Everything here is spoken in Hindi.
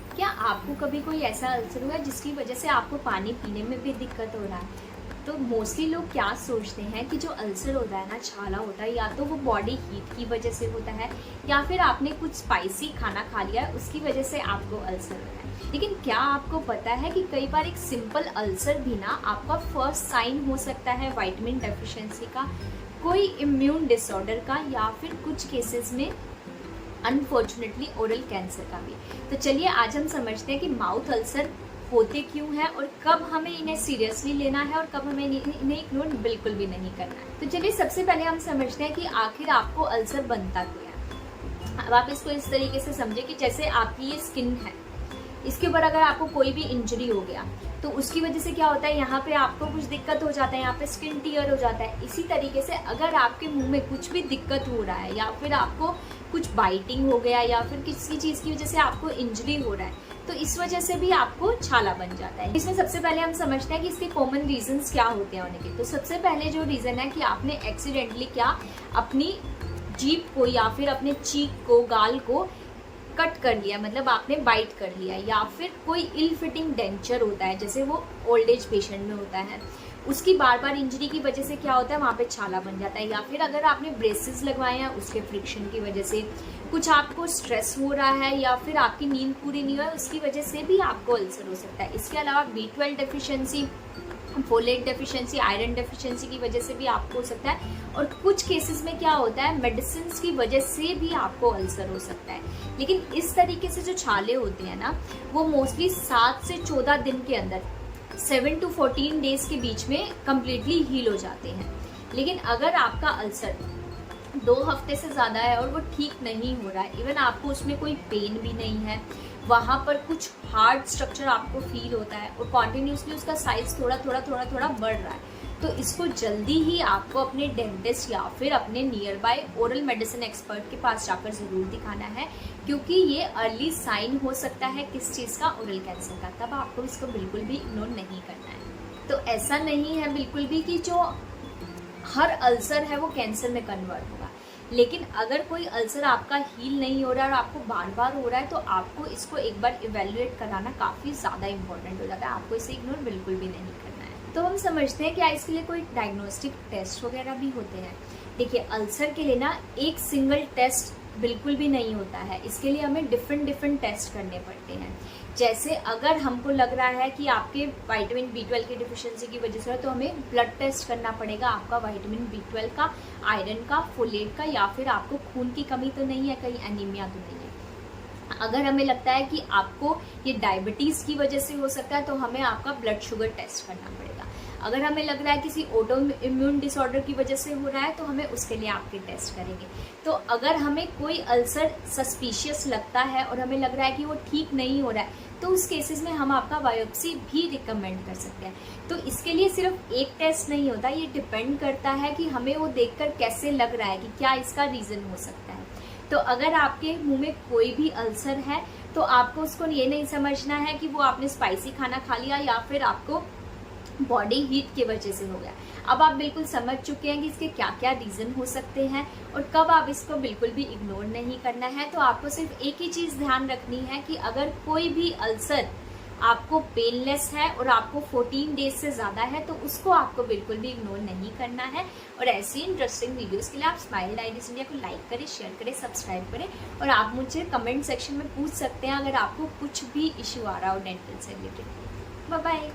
क्या आपको कभी कोई ऐसा अल्सर हुआ है जिसकी वजह से आपको पानी पीने में भी दिक्कत हो रहा है? तो मोस्टली लोग क्या सोचते हैं कि जो अल्सर होता है ना, छाला होता है, या तो वो बॉडी हीट की वजह से होता है या फिर आपने कुछ स्पाइसी खाना खा लिया है उसकी वजह से आपको अल्सर हो रहा है। लेकिन क्या आपको पता है कि कई बार एक सिंपल अल्सर भी ना आपका फर्स्ट साइन हो सकता है विटामिन डेफिशिएंसी का, कोई इम्यून डिसऑर्डर का, या फिर कुछ केसेस में अनफॉर्चुनेटली ओरल कैंसर का भी। तो चलिए आज हम समझते हैं कि माउथ अल्सर होते क्यों है और कब हमें इन्हें सीरियसली लेना है और कब हमें इन्हें इग्नोर बिल्कुल भी नहीं करना है। तो चलिए सबसे पहले हम समझते हैं कि आखिर आपको अल्सर बनता क्या है। अब आप इसको इस तरीके से समझे कि जैसे आपकी ये स्किन है, इसके ऊपर अगर आपको कोई भी इंजरी हो गया तो उसकी वजह से क्या होता है, यहाँ पे आपको कुछ दिक्कत हो जाता है, यहाँ पे स्किन टियर हो जाता है। इसी तरीके से अगर आपके मुंह में कुछ भी दिक्कत हो रहा है या फिर आपको कुछ बाइटिंग हो गया या फिर किसी चीज़ की वजह से आपको इंजरी हो रहा है तो इस वजह से भी आपको छाला बन जाता है। इसमें सबसे पहले हम समझते हैं कि इसके कॉमन रीजंस क्या होते हैं होने के। तो सबसे पहले जो रीज़न है कि आपने एक्सीडेंटली क्या अपनी जीभ को या फिर अपने चीक को, गाल को कट कर लिया, मतलब आपने बाइट कर लिया, या फिर कोई इल फिटिंग डेंचर होता है जैसे वो ओल्ड एज पेशेंट में होता है, उसकी बार बार इंजरी की वजह से क्या होता है वहाँ पे छाला बन जाता है। या फिर अगर आपने ब्रेसेस लगवाए हैं उसके फ्रिक्शन की वजह से, कुछ आपको स्ट्रेस हो रहा है या फिर आपकी नींद पूरी नहीं हुई उसकी वजह से भी आपको अल्सर हो सकता है। इसके अलावा B12 deficiency, folate deficiency, iron deficiency की वजह से भी आपको हो सकता है। और कुछ केसेस में क्या होता है मेडिसिन की वजह से भी आपको अल्सर हो सकता है। लेकिन इस तरीके से जो छाले होते हैं ना वो मोस्टली 7 से 14 दिन के अंदर, 7 to 14 डेज के बीच में कम्प्लीटली हील हो जाते हैं। लेकिन अगर आपका अल्सर 2 हफ्ते से ज़्यादा है और वो ठीक नहीं हो रहा है, इवन आपको उसमें कोई पेन भी नहीं है, वहाँ पर कुछ हार्ड स्ट्रक्चर आपको फील होता है और कॉन्टिन्यूसली उसका साइज थोड़ा थोड़ा बढ़ रहा है, तो इसको जल्दी ही आपको अपने डेंटिस्ट या फिर अपने near by oral medicine expert के पास जाकर ज़रूर दिखाना है, क्योंकि ये अर्ली साइन हो सकता है किस चीज़ का, ओरल कैंसर का। तब आपको इसको बिल्कुल भी इग्नोर नहीं करना है। तो ऐसा नहीं है बिल्कुल भी कि जो हर अल्सर है वो कैंसर में कन्वर्ट होगा, लेकिन अगर कोई अल्सर आपका हील नहीं हो रहा है और आपको बार बार हो रहा है तो आपको इसको एक बार इवेल्युएट कराना काफ़ी ज़्यादा इंपॉर्टेंट हो जाता है। आपको इसे इग्नोर बिल्कुल भी नहीं करना है। तो हम समझते हैं क्या इसके लिए कोई डायग्नोस्टिक टेस्ट वगैरह भी होते हैं। देखिए अल्सर के लिए ना एक सिंगल टेस्ट बिल्कुल भी नहीं होता है, इसके लिए हमें डिफरेंट टेस्ट करने पड़ते हैं। जैसे अगर हमको लग रहा है कि आपके विटामिन B12 की डिफिशिएंसी की वजह से है तो हमें ब्लड टेस्ट करना पड़ेगा आपका विटामिन B12 का, आयरन का, फोलेट का, या फिर आपको खून की कमी तो नहीं है, कहीं एनीमिया तो नहीं है। अगर हमें लगता है कि आपको ये डायबिटीज़ की वजह से हो सकता है तो हमें आपका ब्लड शुगर टेस्ट करना पड़ेगा। अगर हमें लग रहा है किसी ऑटो इम्यून डिसऑर्डर की वजह से हो रहा है तो हमें उसके लिए आपके टेस्ट करेंगे। तो अगर हमें कोई अल्सर सस्पिशियस लगता है और हमें लग रहा है कि वो ठीक नहीं हो रहा है तो उस केसेस में हम आपका बायोप्सी भी रिकमेंड कर सकते हैं। तो इसके लिए सिर्फ एक टेस्ट नहीं होता, ये डिपेंड करता है कि हमें वो देखकर कैसे लग रहा है कि क्या इसका रीज़न हो सकता है। तो अगर आपके मुंह में कोई भी अल्सर है तो आपको उसको ये नहीं समझना है कि वो आपने स्पाइसी खाना खा लिया या फिर आपको बॉडी हीट की वजह से हो गया। अब आप बिल्कुल समझ चुके हैं कि इसके क्या क्या रीज़न हो सकते हैं और कब आप इसको बिल्कुल भी इग्नोर नहीं करना है। तो आपको सिर्फ एक ही चीज़ ध्यान रखनी है कि अगर कोई भी अल्सर आपको पेनलेस है और आपको 14 डेज से ज़्यादा है तो उसको आपको बिल्कुल भी इग्नोर नहीं करना है। और ऐसी इंटरेस्टिंग वीडियोस के लिए आप स्माइल डायरीज इंडिया को लाइक करें, शेयर करें, सब्सक्राइब करें और आप मुझे कमेंट सेक्शन में पूछ सकते हैं अगर आपको कुछ भी इशू आ रहा हो डेंटल से रिलेटेड। Bye bye.